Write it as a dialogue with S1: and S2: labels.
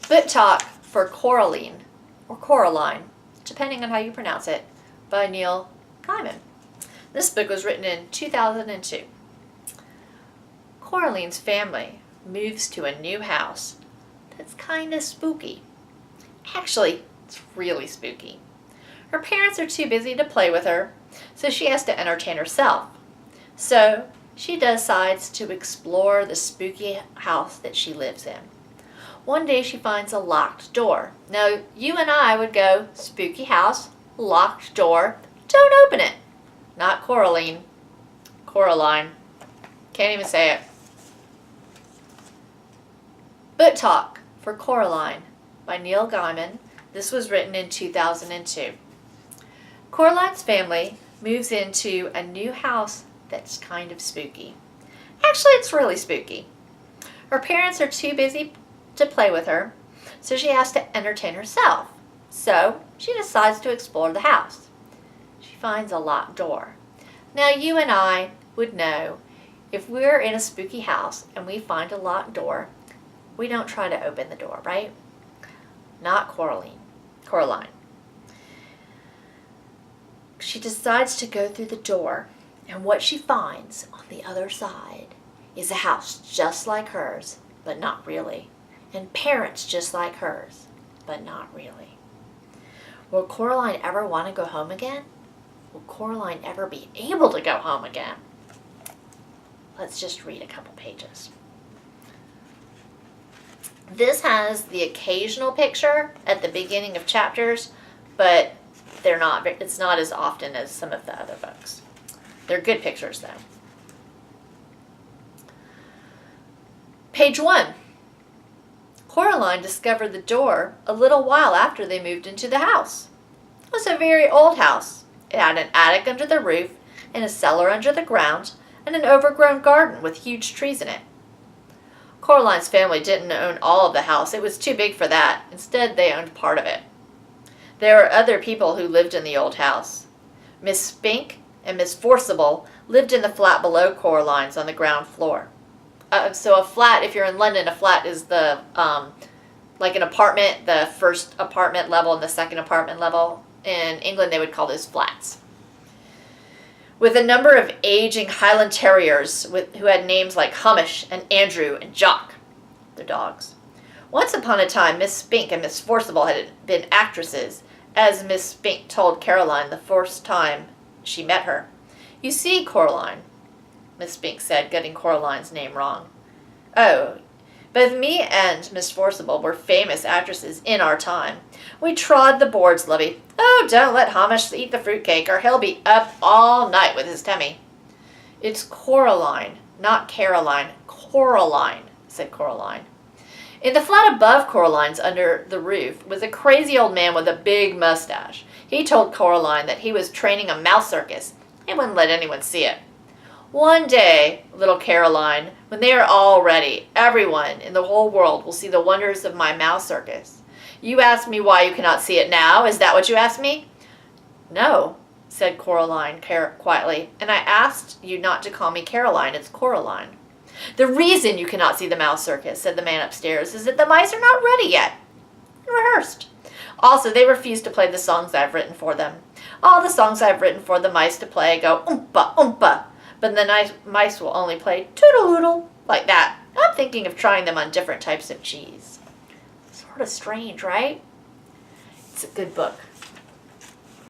S1: Book Talk for Coraline, or Coraline, depending on how you pronounce it, by Neil Gaiman. This book was written in 2002. Coraline's family moves to a new house that's kind of spooky. Actually, it's really spooky. Her parents are too busy to play with her, so she has to entertain herself. So she decides to explore the spooky house that she lives in. One day she finds a locked door. Now, you and I would go, spooky house, locked door, don't open it. Not Coraline. Coraline. Can't even say it. Book Talk for Coraline by Neil Gaiman. This was written in 2002. Coraline's family moves into a new house that's kind of spooky. Actually, it's really spooky. Her parents are too busy to play with her, so she has to entertain herself. So she decides to explore the house. She finds a locked door. Now you and I would know if we're in a spooky house and we find a locked door, we don't try to open the door, right? Not Coraline. She decides to go through the door, and what she finds on the other side is a house just like hers, but not really. And parents just like hers, but not really. Will Coraline ever want to go home again? Will Coraline ever be able to go home again? Let's just read a couple pages. This has the occasional picture at the beginning of chapters, but it's not as often as some of the other books. They're good pictures though. Page 1. Coraline discovered the door a little while after they moved into the house. It was a very old house. It had an attic under the roof and a cellar under the ground and an overgrown garden with huge trees in it. Coraline's family didn't own all of the house. It was too big for that. Instead, they owned part of it. There were other people who lived in the old house. Miss Spink and Miss Forcible lived in the flat below Coraline's on the ground floor. So a flat, if you're in London, a flat is the like an apartment, the first apartment level and the second apartment level. In England, they would call those flats. With a number of aging Highland Terriers who had names like Hamish and Andrew and Jock, their dogs. Once upon a time, Miss Spink and Miss Forcible had been actresses, as Miss Spink told Caroline the first time she met her. You see, Coraline, Miss Spink said, getting Coraline's name wrong. Oh, both me and Miss Forcible were famous actresses in our time. We trod the boards, lovey. Oh, don't let Hamish eat the fruitcake, or he'll be up all night with his tummy. It's Coraline, not Caroline. Coraline, said Coraline. In the flat above Coraline's under the roof was a crazy old man with a big mustache. He told Coraline that he was training a mouse circus. He wouldn't let anyone see it. One day, little Caroline, when they are all ready, everyone in the whole world will see the wonders of my mouse circus. You ask me why you cannot see it now? Is that what you asked me? No, said Coraline quietly, and I asked you not to call me Caroline. It's Coraline. The reason you cannot see the mouse circus, said the man upstairs, is that the mice are not ready yet. Rehearsed. Also, they refuse to play the songs I've written for them. All the songs I've written for the mice to play go oompa, oompa. But the mice will only play toodle-oodle, like that. I'm thinking of trying them on different types of cheese. Sort of strange, right? It's a good book.